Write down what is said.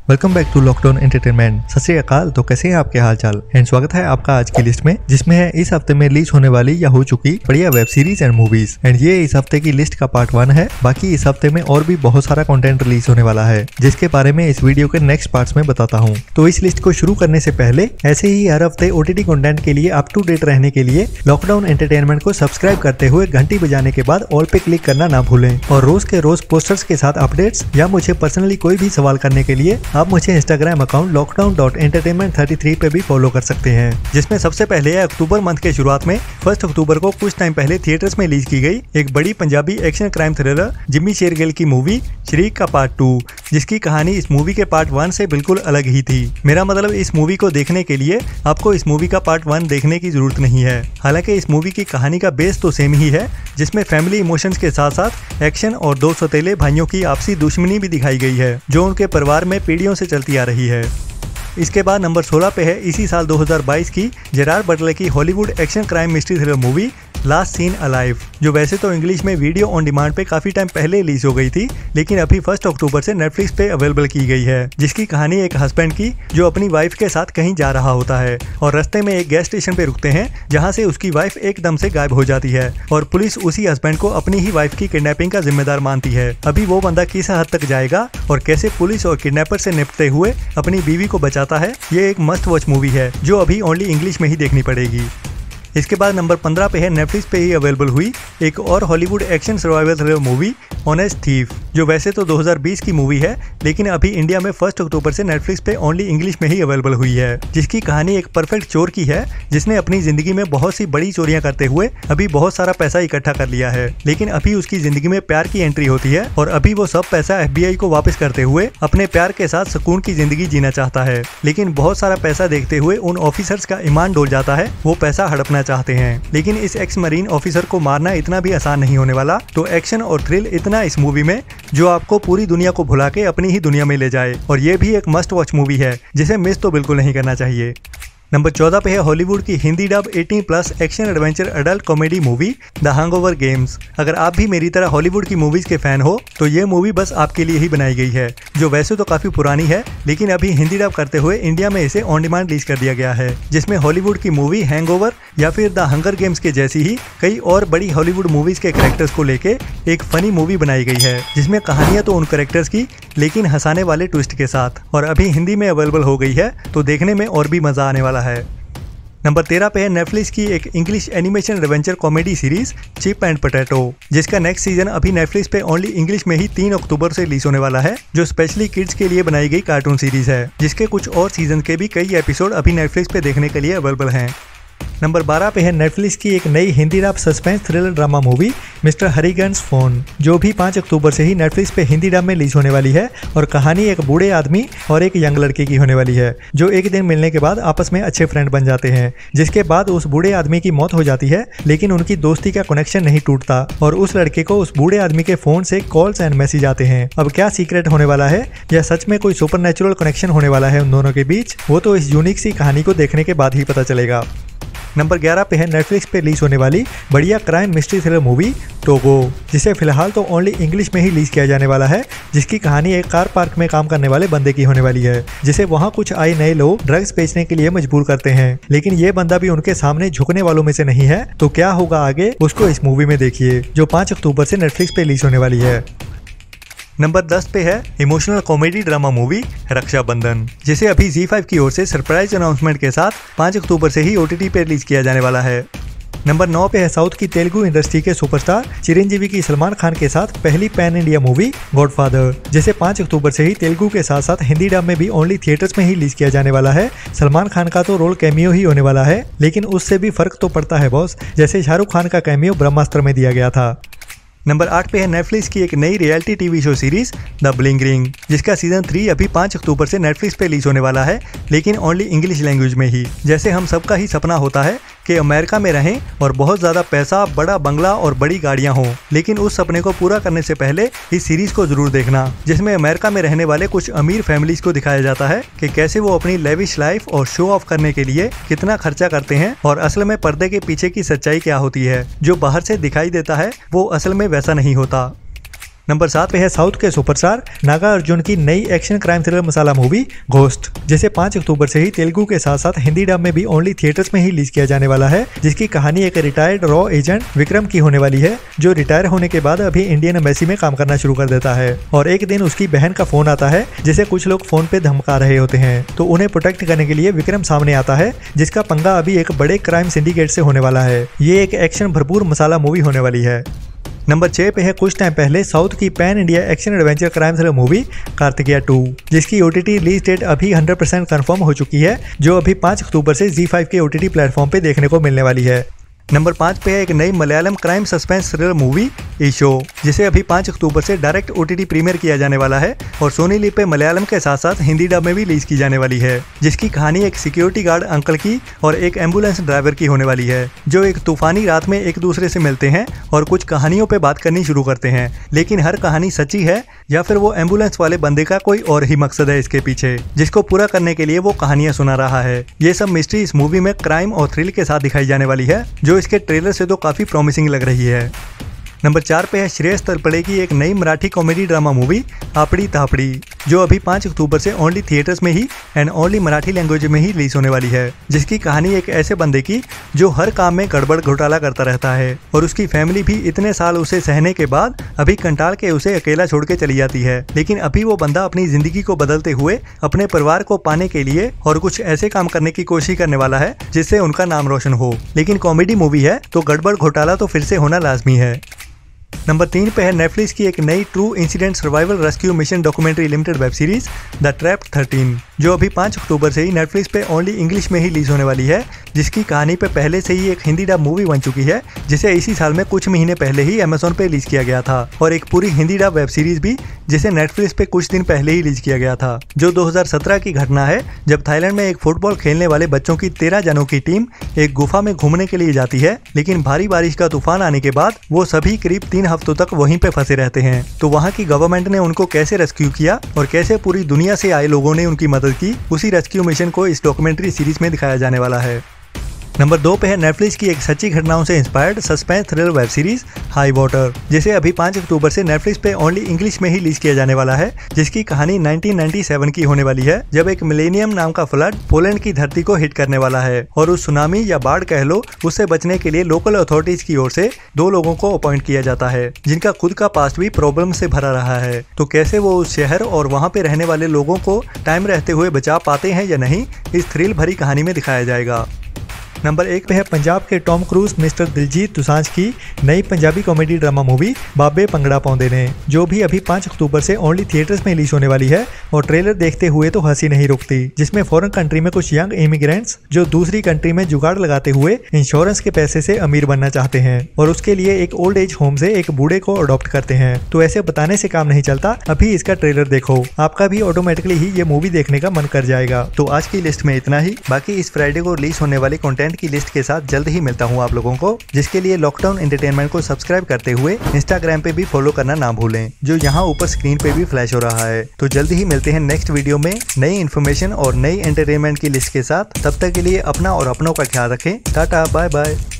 Welcome back to lockdown entertainment. सत श्री अकाल। तो कैसे हैं आपके हाल चाल एंड स्वागत है आपका आज की लिस्ट में, जिसमें है इस हफ्ते में रिलीज होने वाली या हो चुकी बढ़िया web series and movies. And ये इस हफ्ते की लिस्ट का पार्ट 1 है। बाकी इस हफ्ते में और भी बहुत सारा कंटेंट रिलीज होने वाला है, जिसके बारे में इस वीडियो के नेक्स्ट पार्ट्स में बताता हूँ। तो इस लिस्ट को शुरू करने से पहले ऐसे ही हर हफ्ते OTT कंटेंट के लिए अप टू डेट रहने के लिए लॉकडाउन एंटरटेनमेंट को सब्सक्राइब करते हुए घंटी बजाने के बाद ऑल पे क्लिक करना ना भूलें। और रोज के रोज पोस्टर्स के साथ अपडेट्स या मुझे पर्सनली कोई भी सवाल करने के लिए आप मुझे इंस्टाग्राम अकाउंट lockdown.entertainment33 पे भी फॉलो कर सकते हैं। जिसमें सबसे पहले है अक्टूबर मंथ के शुरुआत में 1 अक्टूबर को कुछ टाइम पहले थिएटर्स में रिलीज की गई एक बड़ी Punjabi action crime thriller Jimmy Shergill की मूवी शरीक का पार्ट 2, जिसकी कहानी इस मूवी के पार्ट 1 से बिल्कुल अलग ही थी। मेरा मतलब इस मूवी को देखने के लिए आपको इस मूवी का पार्ट 1 देखने की जरूरत नहीं है। हालांकि इस मूवी की कहानी का बेस तो सेम ही है, जिसमें फैमिली इमोशंस के साथ साथ एक्शन और दो सौतेले भाइयों की आपसी दुश्मनी भी दिखाई गई है, जो उनके परिवार में पीढ़ियों से चलती आ रही है। इसके बाद नंबर 16 पे है इसी साल 2022 की जेरार्ड बटलर की Hollywood action crime mystery thriller movie last seen alive, जो वैसे तो इंग्लिश में वीडियो ऑन डिमांड पे काफी टाइम पहले रिलीज हो गई थी, लेकिन अभी 1 अक्टूबर से नेटफ्लिक्स पे अवेलेबल की गई है। जिसकी कहानी एक हस्बैंड की जो अपनी वाइफ के साथ कहीं जा रहा होता है और रास्ते में एक गैस स्टेशन पे रुकते हैं, जहां से उसकी वाइफ एकदम से गायब हो जाती है और पुलिस उसी हस्बैंड को अपनी ही वाइफ की किडनैपिंग का जिम्मेदार मानती है। अभी वो बंदा किस हद तक जाएगा और कैसे पुलिस और किडनैपर से निपटते हुए अपनी बीवी को बचाता है, ये एक मस्ट वॉच मूवी है जो अभी ओनली इंग्लिश में ही देखनी पड़ेगी। इसके बाद नंबर 15 पे है नेटफ्लिक्स पे ही अवेलेबल हुई एक और Hollywood action survival thriller movie honest thief, जो वैसे तो 2020 की मूवी है, लेकिन अभी इंडिया में 1 अक्टूबर से नेटफ्लिक्स पे ओनली इंग्लिश में ही अवेलेबल हुई है। जिसकी कहानी एक परफेक्ट चोर की है, जिसने अपनी जिंदगी में बहुत सी बड़ी चोरियां करते हुए अभी बहुत सारा पैसा इकट्ठा कर लिया है, लेकिन अभी उसकी जिंदगी में प्यार की एंट्री होती है और अभी वो सब पैसा FBI को वापस करते हुए अपने प्यार के साथ सुकून की जिंदगी जीना चाहता है। लेकिन बहुत सारा पैसा देखते हुए उन ऑफिसर्स का ईमान डोल जाता है, वो पैसा हड़पना चाहते हैं। लेकिन इस एक्स मरीन ऑफिसर को मारना इतना भी आसान नहीं होने वाला। तो एक्शन और थ्रिल इतना इस मूवी में जो आपको पूरी दुनिया को भुला के अपनी ही दुनिया में ले जाए, और ये भी एक मस्ट वॉच मूवी है जिसे मिस तो बिल्कुल नहीं करना चाहिए। नंबर 14 पे है हॉलीवुड की Hindi dub 18+ action adventure adult comedy movie the hangover games. अगर आप भी मेरी तरह हॉलीवुड की मूवीज के फैन हो तो ये मूवी बस आपके लिए ही बनाई गई है, जो वैसे तो काफी पुरानी है, लेकिन अभी हिंदी डब करते हुए इंडिया में इसे ऑन डिमांड रिलीज कर दिया गया है। जिसमें हॉलीवुड की मूवी हैंगओवर या फिर द हंगर गेम्स के जैसी ही कई और बड़ी हॉलीवुड मूवीज के कैरेक्टर्स को लेके एक फनी मूवी बनाई गई है, जिसमें कहानियां तो उन कैरेक्टर्स की लेकिन हंसाने वाले ट्विस्ट के साथ, और अभी हिंदी में अवेलेबल हो गई है, तो देखने में और भी मजा आने वाला है। नंबर 13 पे है नेटफ्लिक्स की एक English animation adventure comedy series chip and potato, जिसका नेक्स्ट सीजन अभी नेटफ्लिक्स पे ओनली इंग्लिश में ही 3 अक्टूबर से रिलीज होने वाला है, जो स्पेशली किड्स के लिए बनाई गई कार्टून सीरीज है, जिसके कुछ और सीजन के भी कई एपिसोड अभी नेटफ्लिक्स पे देखने के लिए अवेलेबल हैं। नंबर 12 पे है नेटफ्लिक्स की एक नई Hindi dub suspense thriller drama movie mister Harrigan's phone, जो भी 5 अक्टूबर से ही नेटफ्लिक्स पे हिंदी डब में रिलीज होने वाली है। और कहानी एक बूढ़े आदमी और एक यंग लड़के की होने वाली है, जो एक दिन मिलने के बाद आपस में अच्छे फ्रेंड बन जाते हैं। जिसके बाद उस बूढ़े आदमी की मौत हो जाती है, लेकिन उनकी दोस्ती का कनेक्शन नहीं टूटता और उस लड़के को उस बूढ़े आदमी के फोन से कॉल्स एंड मैसेज आते हैं। अब क्या सीक्रेट होने वाला है या सच में कोई सुपरनैचुरल कनेक्शन होने वाला है उन दोनों के बीच, वो तो इस यूनिक सी कहानी को देखने के बाद ही पता चलेगा। नंबर 11 पे है नेटफ्लिक्स पे रिलीज होने वाली बढ़िया crime mystery thriller movie Togo, जिसे फिलहाल तो ओनली इंग्लिश में ही रिलीज किया जाने वाला है। जिसकी कहानी एक कार पार्क में काम करने वाले बंदे की होने वाली है, जिसे वहां कुछ आए नए लोग ड्रग्स बेचने के लिए मजबूर करते हैं, लेकिन ये बंदा भी उनके सामने झुकने वालों में से नहीं है। तो क्या होगा आगे, उसको इस मूवी में देखिए, जो 5 अक्टूबर से नेटफ्लिक्स पे रिलीज होने वाली है। नंबर 10 पे है emotional comedy drama movie Raksha Bandhan, जिसे अभी ZEE5 की ओर से सरप्राइज अनाउंसमेंट के साथ 5 अक्टूबर से ही OTT पे रिलीज किया जाने वाला है। नंबर 9 पे है साउथ की तेलुगु इंडस्ट्री के सुपरस्टार चिरंजीवी की सलमान खान के साथ पहली पैन इंडिया मूवी गॉडफादर, जिसे 5 अक्टूबर से ही तेलुगु के साथ साथ हिंदी डब में भी ओनली थिएटर्स में ही रिलीज किया जाने वाला है। सलमान खान का तो रोल कैमियो ही होने वाला है, लेकिन उससे भी फर्क तो पड़ता है बॉस, जैसे शाहरुख खान का कैमियो ब्रह्मास्त्र में दिया गया था। नंबर 8 पे है नेटफ्लिक्स की एक नई reality TV show series the bling ring, जिसका सीजन 3 अभी 5 अक्टूबर से नेटफ्लिक्स पे रिलीज होने वाला है, लेकिन ओनली इंग्लिश लैंग्वेज में ही। जैसे हम सबका ही सपना होता है कि अमेरिका में रहें और बहुत ज़्यादा पैसा, बड़ा बंगला और बड़ी गाड़ियां हों, लेकिन उस सपने को पूरा करने से पहले इस सीरीज को जरूर देखना, जिसमें अमेरिका में रहने वाले कुछ अमीर फैमिलीज को दिखाया जाता है कि कैसे वो अपनी लेविश लाइफ और शो ऑफ करने के लिए कितना खर्चा करते हैं और असल में पर्दे के पीछे की सच्चाई क्या होती है। जो बाहर से दिखाई देता है वो असल में वैसा नहीं होता। नंबर 7 पे है साउथ के सुपरस्टार नागा अर्जुन की नई एक्शन क्राइम थ्रिलर मसाला मूवी घोस्ट, जिसे 5 अक्टूबर से ही तेलुगु के साथ साथ हिंदी डब में भी ओनली थिएटर्स में ही रिलीज किया जाने वाला है। जिसकी कहानी एक रिटायर्ड रॉ एजेंट विक्रम की होने वाली है, जो रिटायर होने के बाद अभी इंडियन एम्बेसी में काम करना शुरू कर देता है। और एक दिन उसकी बहन का फोन आता है जिसे कुछ लोग फोन पे धमका रहे होते हैं, तो उन्हें प्रोटेक्ट करने के लिए विक्रम सामने आता है, जिसका पंगा अभी एक बड़े क्राइम सिंडिकेट से होने वाला है। ये एक एक्शन भरपूर मसाला मूवी होने वाली है। नंबर 6 पे है कुछ टाइम पहले साउथ की pan India action adventure crime thriller movie Kartikeya 2, जिसकी OTT रिलीज डेट अभी 100% कंफर्म हो चुकी है, जो अभी 5 अक्टूबर से ZEE5 के OTT प्लेटफॉर्म पे देखने को मिलने वाली है। नंबर 5 पे है एक नई Malayalam crime suspense thriller movie Eesho, जिसे अभी 5 अक्टूबर से डायरेक्ट OTT प्रीमियर किया जाने वाला है और सोनी लिव पे मलयालम के साथ साथ हिंदी डब में भी रिलीज की जाने वाली है। जिसकी कहानी एक सिक्योरिटी गार्ड अंकल की और एक एम्बुलेंस ड्राइवर की होने वाली है, जो एक तूफानी रात में एक दूसरे से मिलते हैं और कुछ कहानियों पे बात करनी शुरू करते हैं, लेकिन हर कहानी सच्ची है या फिर वो एम्बुलेंस वाले बंदे का कोई और ही मकसद है इसके पीछे, जिसको पूरा करने के लिए वो कहानियां सुना रहा है। ये सब मिस्ट्री इस मूवी में क्राइम और थ्रिल के साथ दिखाई जाने वाली है, जो इसके ट्रेलर से तो काफी प्रॉमिसिंग लग रही है। नंबर 4 पे है श्रेयस तलपड़े की एक नई मराठी कॉमेडी ड्रामा मूवी आपड़ी तापड़ी, जो अभी 5 अक्टूबर से ओनली थिएटर्स में ही एंड ओनली मराठी लैंग्वेज में ही रिलीज होने वाली है। जिसकी कहानी एक ऐसे बंदे की जो हर काम में गड़बड़ घोटाला करता रहता है और उसकी फैमिली भी इतने साल उसे सहने के बाद अभी कंटाल के उसे अकेला छोड़ के चली जाती है। लेकिन अभी वो बंदा अपनी जिंदगी को बदलते हुए अपने परिवार को पाने के लिए और कुछ ऐसे काम करने की कोशिश करने वाला है जिससे उनका नाम रोशन हो। लेकिन कॉमेडी मूवी है तो गड़बड़ घोटाला तो फिर से होना लाजमी है। नंबर 3 पे है नेटफ्लिक्स की एक नई true incident survival rescue mission documentary limited web series the trapped 13, जो अभी 5 अक्टूबर से ही नेटफ्लिक्स पे ओनली इंग्लिश में ही रिलीज होने वाली है। जिसकी कहानी पे पहले से ही एक हिंदी डब मूवी बन चुकी है, जिसे इसी साल में कुछ महीने पहले ही अमेज़न पे रिलीज किया गया था, और एक पूरी हिंदी डब वेब सीरीज भी जिसे नेटफ्लिक्स पे कुछ दिन पहले ही रिलीज किया गया था, जो 2017 की घटना है जब थाईलैंड में एक फुटबॉल खेलने वाले बच्चों की 13 जनों की टीम एक गुफा में घूमने के लिए जाती है। लेकिन भारी बारिश का तूफान आने के बाद वो सभी करीब 3 हफ्तों तक वहीं पे फंसे रहते हैं। तो वहाँ की गवर्नमेंट ने उनको कैसे रेस्क्यू किया और कैसे पूरी दुनिया से आए लोगों ने उनकी मदद की, उसी रेस्क्यू मिशन को इस डॉक्यूमेंट्री सीरीज में दिखाया जाने वाला है। नंबर 2 पे है नेटफ्लिक्स की एक सच्ची घटनाओं से inspired suspense thriller web series high water, जिसे अभी 5 अक्टूबर से नेटफ्लिक्स पे ओनली इंग्लिश में ही रिलीज किया जाने वाला है। जिसकी कहानी 1997 की होने वाली है, जब एक मिलेनियम नाम का फ्लड पोलैंड की धरती को हिट करने वाला है और उस सुनामी या बाढ़ कह लो, उससे बचने के लिए लोकल अथॉरिटीज की ओर से 2 लोगों को अपॉइंट किया जाता है, जिनका खुद का पास्ट भी प्रॉब्लम से भरा रहा है। तो कैसे वो उस शहर और वहाँ पे रहने वाले लोगों को टाइम रहते हुए बचा पाते हैं या नहीं, इस थ्रिल भरी कहानी में दिखाया जाएगा। नंबर 1 पे है पंजाब के Tom cruise mister Diljit Dosanjh की नई पंजाबी कॉमेडी ड्रामा मूवी बाबे पंगड़ा पाउंदे ने, जो भी अभी 5 अक्टूबर से ओनली थिएटर्स में रिलीज होने वाली है। और ट्रेलर देखते हुए तो हंसी नहीं रुकती, जिसमें फॉरेन कंट्री में कुछ यंग इमिग्रेंट्स जो दूसरी कंट्री में जुगाड़ लगाते हुए इंश्योरेंस के पैसे से अमीर बनना चाहते हैं और उसके लिए एक ओल्ड एज होम से एक बूढ़े को अडॉप्ट करते हैं। तो ऐसे बताने से काम नहीं चलता, अभी इसका ट्रेलर देखो, आपका भी ऑटोमेटिकली ही ये मूवी देखने का मन कर जाएगा। तो आज की लिस्ट में इतना ही, बाकी इस फ्राइडे को रिलीज होने वाले कंटेंट की लिस्ट के साथ जल्द ही मिलता हूँ आप लोगों को, जिसके लिए लॉकडाउन एंटरटेनमेंट को सब्सक्राइब करते हुए इंस्टाग्राम पे भी फॉलो करना ना भूलें, जो यहाँ ऊपर स्क्रीन पे भी फ्लैश हो रहा है। तो जल्द ही मिलते हैं नेक्स्ट वीडियो में नई इन्फॉर्मेशन और नई एंटरटेनमेंट की लिस्ट के साथ। तब तक के लिए अपना और अपनों का ख्याल रखें। Ta ta bye bye.